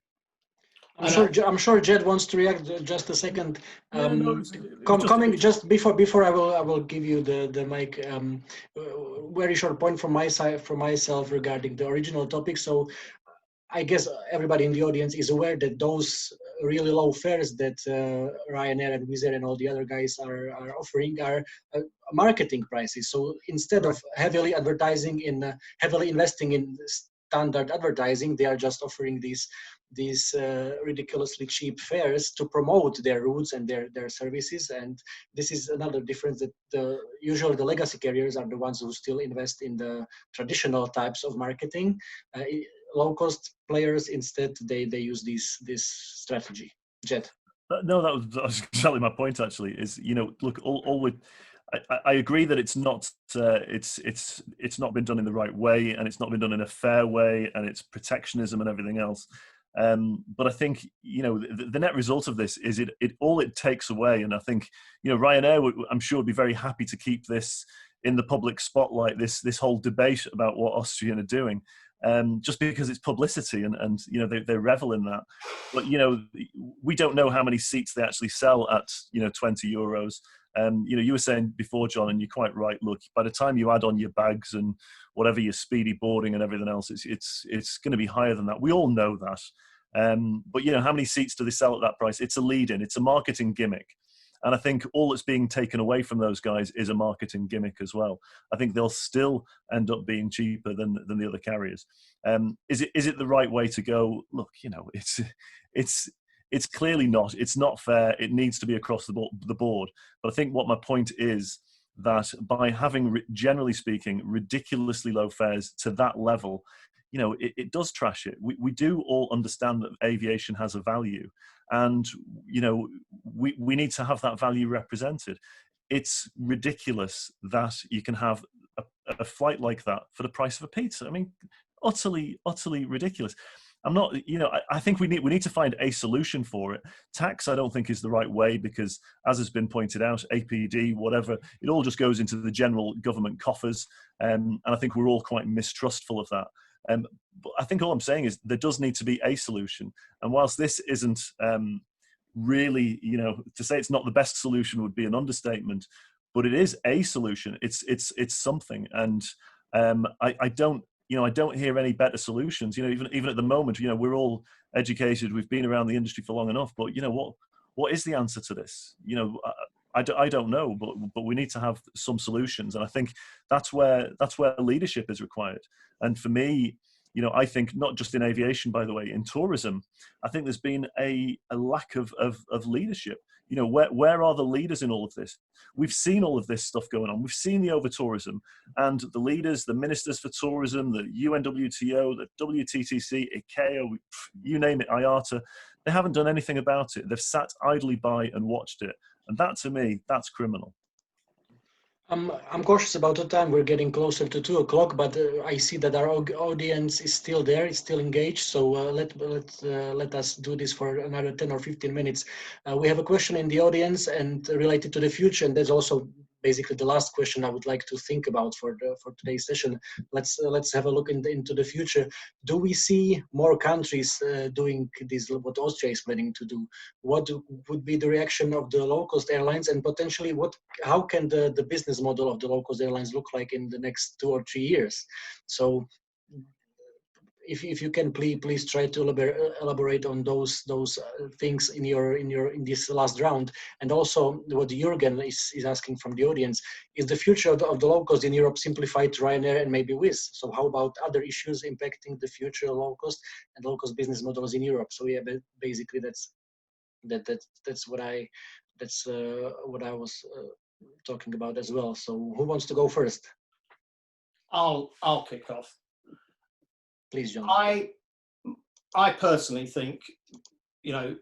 I'm sure Jed wants to react. Just a second. Coming just before I will give you the mic. Very short point from my side, from myself, regarding the original topic. So I guess everybody in the audience is aware that those really low fares that Ryanair and Wizz Air and all the other guys are offering are marketing prices. So instead of heavily investing in standard advertising, they are just offering these ridiculously cheap fares to promote their routes and their services. And this is another difference, that usually the legacy carriers are the ones who still invest in the traditional types of marketing. Low-cost players, instead, they use this strategy. Jed. No, that was exactly my point. Actually, is look, I agree that it's not not been done in the right way, and it's not been done in a fair way, and it's protectionism and everything else. But I think the net result of this is it takes away, and I think Ryanair, I'm sure, would be very happy to keep this in the public spotlight. This whole debate about what Austrian are doing. Just because it's publicity and they revel in that. But we don't know how many seats they actually sell at 20 euros. You were saying before, John, and you're quite right. Look, by the time you add on your bags and whatever, your speedy boarding and everything else, it's going to be higher than that. We all know that. But how many seats do they sell at that price? It's a lead-in. It's a marketing gimmick. And I think all that's being taken away from those guys is a marketing gimmick as well. I think they'll still end up being cheaper than the other carriers. Is it the right way to go? Look, it's clearly not. It's not fair. It needs to be across the board. But I think what my point is that by having, generally speaking, ridiculously low fares to that level, it does trash it. We do all understand that aviation has a value. And, we need to have that value represented. It's ridiculous that you can have a flight like that for the price of a pizza. I mean, utterly ridiculous. I'm not, I think we need to find a solution for it. Tax, I don't think, is the right way, because, as has been pointed out, APD, whatever, it all just goes into the general government coffers. And I think we're all quite mistrustful of that. But I think all I'm saying is there does need to be a solution. And whilst this isn't really, to say it's not the best solution would be an understatement, but it is a solution. It's something. And I don't hear any better solutions. Even at the moment, we're all educated. We've been around the industry for long enough. But what is the answer to this? I don't know, but we need to have some solutions, and I think that's where leadership is required. And for me, I think not just in aviation, by the way, in tourism, I think there's been a lack of leadership. Where are the leaders in all of this? We've seen all of this stuff going on. We've seen the over-tourism, and the leaders, the ministers for tourism, the UNWTO, the WTTC, ICAO, you name it, IATA, they haven't done anything about it. They've sat idly by and watched it. And that, to me, that's criminal. I'm cautious about the time. We're getting closer to 2 o'clock, but I see that our audience is still there, is still engaged. So let us do this for another 10 or 15 minutes. We have a question in the audience and related to the future, and there's also basically the last question I would like to think about for today's session. Let's have a look into the future. Do we see more countries doing this, what Austria is planning to do? What would be the reaction of the low-cost airlines, and potentially how can the business model of the low-cost airlines look like in the next 2 or 3 years? So if you can please try to elaborate on those things in this last round. And also what Jürgen is asking from the audience is the future of the low cost in Europe simplified to Ryanair and maybe Wizz. So how about other issues impacting the future of low cost and low cost business models in Europe? So yeah, basically that's what I was talking about as well. So who wants to go first? I'll kick off. Please, John. I personally think, the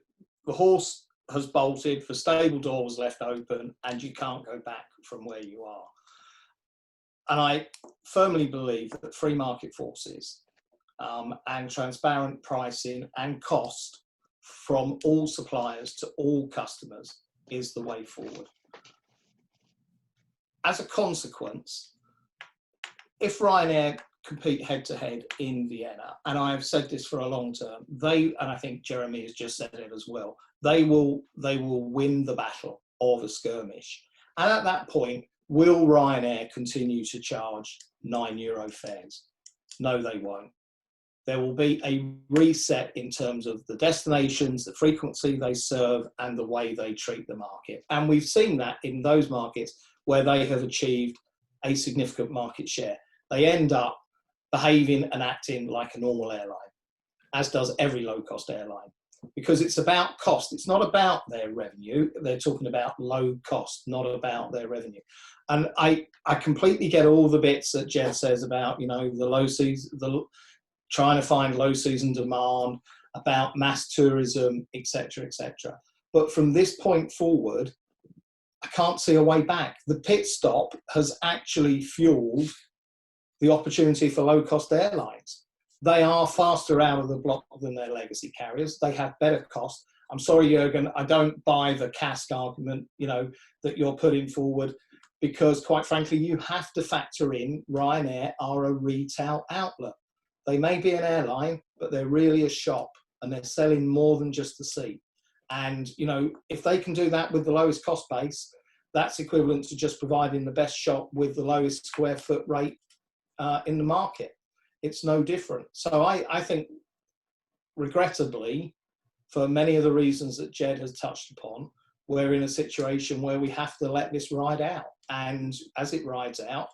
horse has bolted, the stable door was left open, and you can't go back from where you are. And I firmly believe that free market forces and transparent pricing and cost from all suppliers to all customers is the way forward. As a consequence, if Ryanair compete head to head in Vienna, and I have said this for a long term, and I think Jeremy has just said it as well, they will win the battle of a skirmish. And at that point, will Ryanair continue to charge €9 fares? No, they won't. There will be a reset in terms of the destinations, the frequency they serve, and the way they treat the market. And we've seen that in those markets where they have achieved a significant market share. They end up behaving and acting like a normal airline, as does every low-cost airline, because it's about cost. It's not about their revenue. They're talking about low cost, not about their revenue. And I completely get all the bits that Jed says about, you know, the low season, trying to find low season demand, about mass tourism, etc., etc. But from this point forward, I can't see a way back. The pit stop has actually fueled the opportunity for low-cost airlines. They are faster out of the block than their legacy carriers. They have better cost. I'm sorry, Jürgen, I don't buy the CASK argument, you know, that you're putting forward, because quite frankly, you have to factor in Ryanair are a retail outlet. They may be an airline, but they're really a shop, and they're selling more than just the seat. And, you know, if they can do that with the lowest cost base, that's equivalent to just providing the best shop with the lowest square foot rate in the market. It's no different. So I think, regrettably, for many of the reasons that Jed has touched upon, we're in a situation where we have to let this ride out. And as it rides out,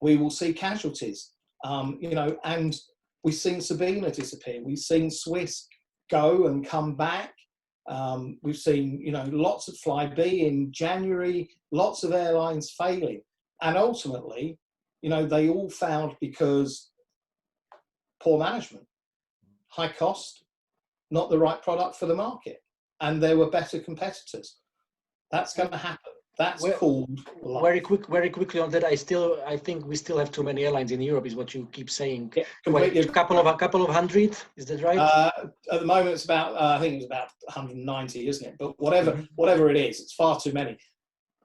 we will see casualties. You know, and we've seen Sabina disappear. We've seen Swiss go and come back. We've seen, you know, lots of Flybe in January, lots of airlines failing. And ultimately, you know, they all failed because poor management, high cost, not the right product for the market. And there were better competitors. That's going to happen. That's called life. Very quickly on that. I think we still have too many airlines in Europe, is what you keep saying. Yeah, a couple of hundred, is that right? At the moment, it's about I think it's about 190, isn't it? But whatever it is, it's far too many.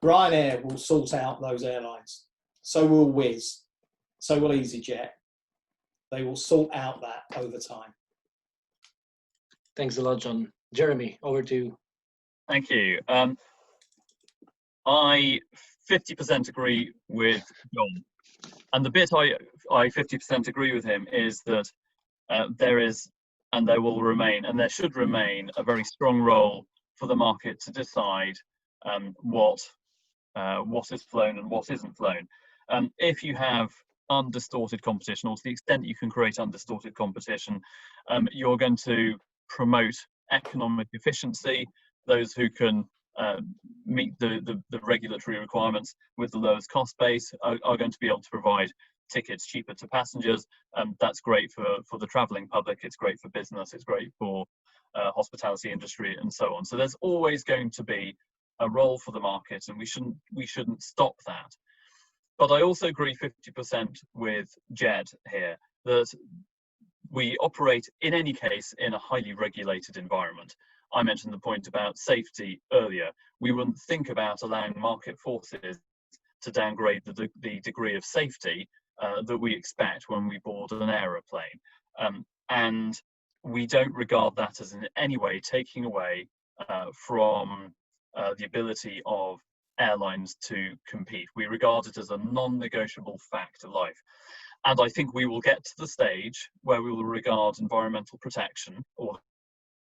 Ryanair will sort out those airlines. So will Wizz. So will EasyJet. They will sort out that over time. Thanks a lot, John. Jeremy, over to you. Thank you. I 50% agree with John, and the bit I 50% agree with him is that there is, and there will remain, and there should remain, a very strong role for the market to decide what is flown and what isn't flown. If you have undistorted competition, or to the extent you can create undistorted competition, you're going to promote economic efficiency. Those who can meet the regulatory requirements with the lowest cost base are going to be able to provide tickets cheaper to passengers. That's great for the travelling public, it's great for business, it's great for hospitality industry and so on. So there's always going to be a role for the market, and we shouldn't stop that. But I also agree 50% with Jed here that we operate in any case in a highly regulated environment. I mentioned the point about safety earlier. We wouldn't think about allowing market forces to downgrade the degree of safety that we expect when we board an aeroplane. And we don't regard that as in any way taking away from the ability of airlines to compete. We regard it as a non-negotiable fact of life. And I think we will get to the stage where we will regard environmental protection or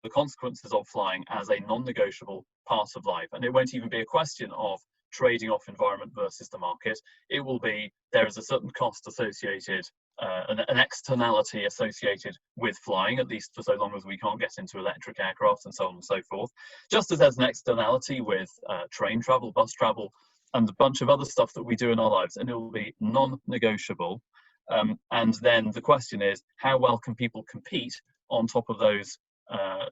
the consequences of flying as a non-negotiable part of life. And it won't even be a question of trading off environment versus the market. It will be, there is a certain cost associated, an externality associated with flying, at least for so long as we can't get into electric aircraft and so on and so forth. Just as there's an externality with train travel, bus travel, and a bunch of other stuff that we do in our lives, and it will be non-negotiable. And then the question is, how well can people compete on top of those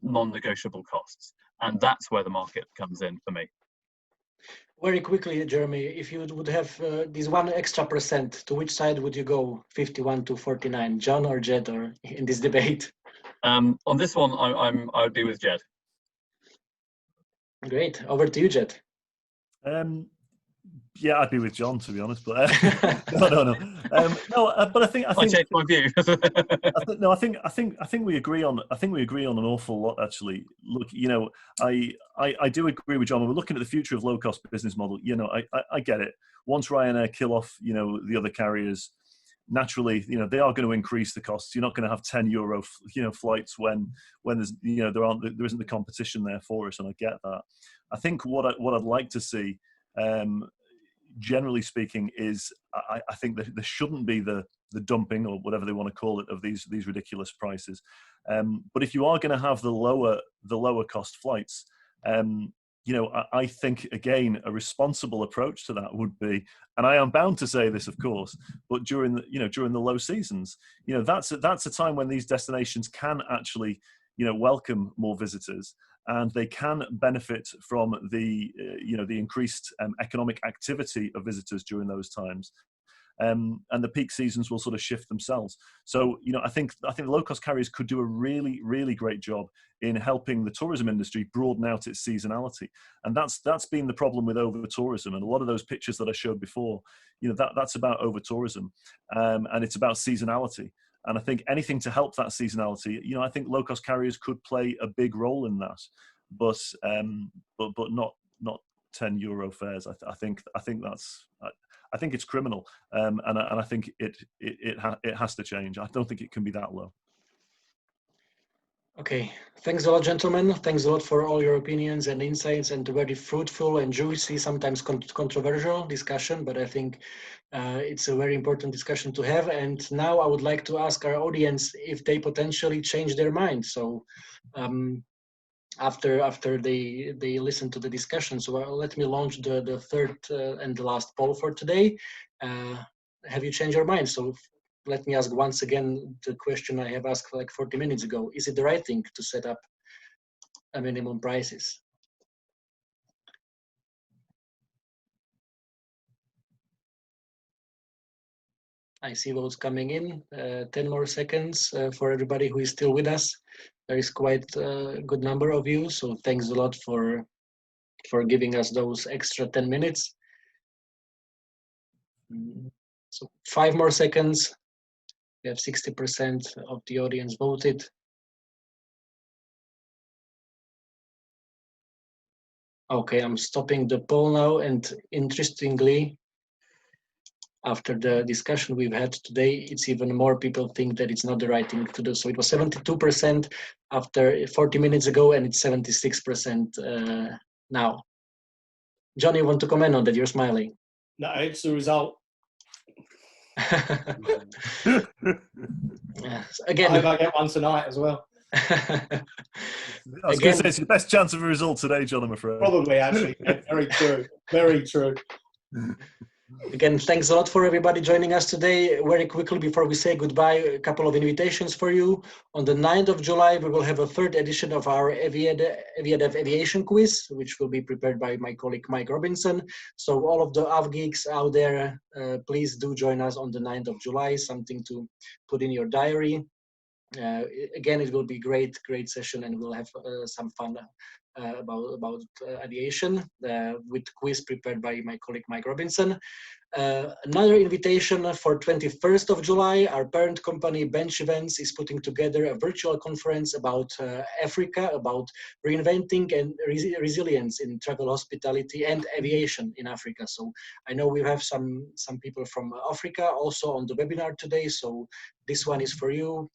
non-negotiable costs? And that's where the market comes in for me. Very quickly, Jeremy, if you would have this 1 extra %, to which side would you go, 51 to 49, John or Jed, or in this debate? On this one, I would be with Jed. Great. Over to you, Jed. Yeah, I'd be with John, to be honest, but no. But I think I changed my view. I think we agree on an awful lot, actually. Look, I do agree with John. When we're looking at the future of low cost business model, I get it. Once Ryanair kill off, the other carriers, naturally, they are going to increase the costs. You're not going to have €10, flights when there's, there isn't the competition there for us, and I get that. I think what I'd like to see, generally speaking, is I think that there shouldn't be the dumping, or whatever they want to call it, of these ridiculous prices. But if you are going to have the lower cost flights, I think, again, a responsible approach to that would be, and I am bound to say this, of course, but during the low seasons, that's a time when these destinations can actually, welcome more visitors, and they can benefit from the increased economic activity of visitors during those times. And the peak seasons will sort of shift themselves. So, I think low-cost carriers could do a really, really great job in helping the tourism industry broaden out its seasonality. And that's been the problem with over-tourism. And a lot of those pictures that I showed before, that's about over-tourism, and it's about seasonality. And I think anything to help that seasonality, I think low-cost carriers could play a big role in that, but not €10 fares. I think it's criminal, and I think it has to change. I don't think it can be that low. Okay, thanks a lot, gentlemen. Thanks a lot for all your opinions and insights, and a very fruitful and juicy, sometimes controversial discussion, but I think it's a very important discussion to have. And now I would like to ask our audience if they potentially change their mind. So after they listen to the discussion. So let me launch the third and the last poll for today. Have you changed your mind? So let me ask once again the question I have asked like 40 minutes ago. Is it the right thing to set up a minimum prices? I see votes coming in. 10 more seconds for everybody who is still with us. There is quite a good number of you, so thanks a lot for giving us those extra 10 minutes. So 5 more seconds. We have 60% of the audience voted. Okay, I'm stopping the poll now, and interestingly, after the discussion we've had today, it's even more people think that it's not the right thing to do. So it was 72% after 40 minutes ago, and it's 76% now. John, you want to comment on that? You're smiling. No, it's the result. Again, I hope I get one tonight as well. I was going to say, it's your best chance of a result today, John, I'm afraid. Probably, actually. Yeah, very true. Very true. Again, thanks a lot for everybody joining us today. Very quickly, before we say goodbye, a couple of invitations for you. On the 9th of July, we will have a third edition of our AviaDev Aviation quiz, which will be prepared by my colleague Mike Robinson. So all of the Av geeks out there, please do join us on the 9th of July, something to put in your diary. Again, it will be great session, and we'll have some fun about aviation with quiz prepared by my colleague Mike Robinson. Another invitation for 21st of July, our parent company Bench Events is putting together a virtual conference about Africa, about reinventing and resilience in travel, hospitality and aviation in Africa. So I know we have some people from Africa also on the webinar today, so this one is for you.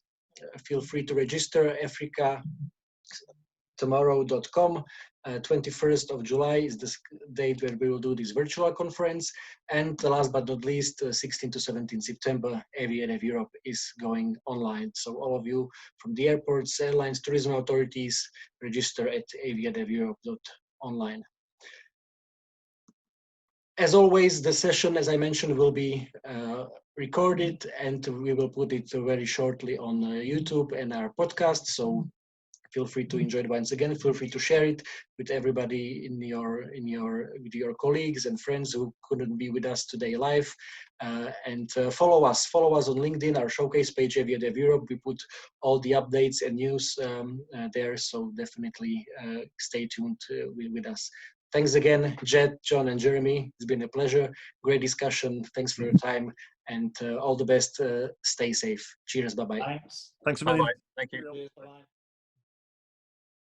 Feel free to register. africatomorrow.com. 21st of July is the date where we will do this virtual conference. And last but not least, 16 to 17 September, AviaDev Europe is going online. So all of you from the airports, airlines, tourism authorities, register at aviadeveurope.online. As always, the session, as I mentioned, will be recorded, and we will put it very shortly on YouTube and our podcast. So feel free to enjoy it once again. Feel free to share it with everybody with your colleagues and friends who couldn't be with us today live. And follow us on LinkedIn, our showcase page, AviaDev Europe. We put all the updates and news there, so definitely stay tuned with us. Thanks again, Jed, John, and Jeremy. It's been a pleasure. Great discussion. Thanks for your time, and all the best. Stay safe. Cheers. Bye-bye. Thanks. Thanks a million. Bye-bye. Thank you. Bye.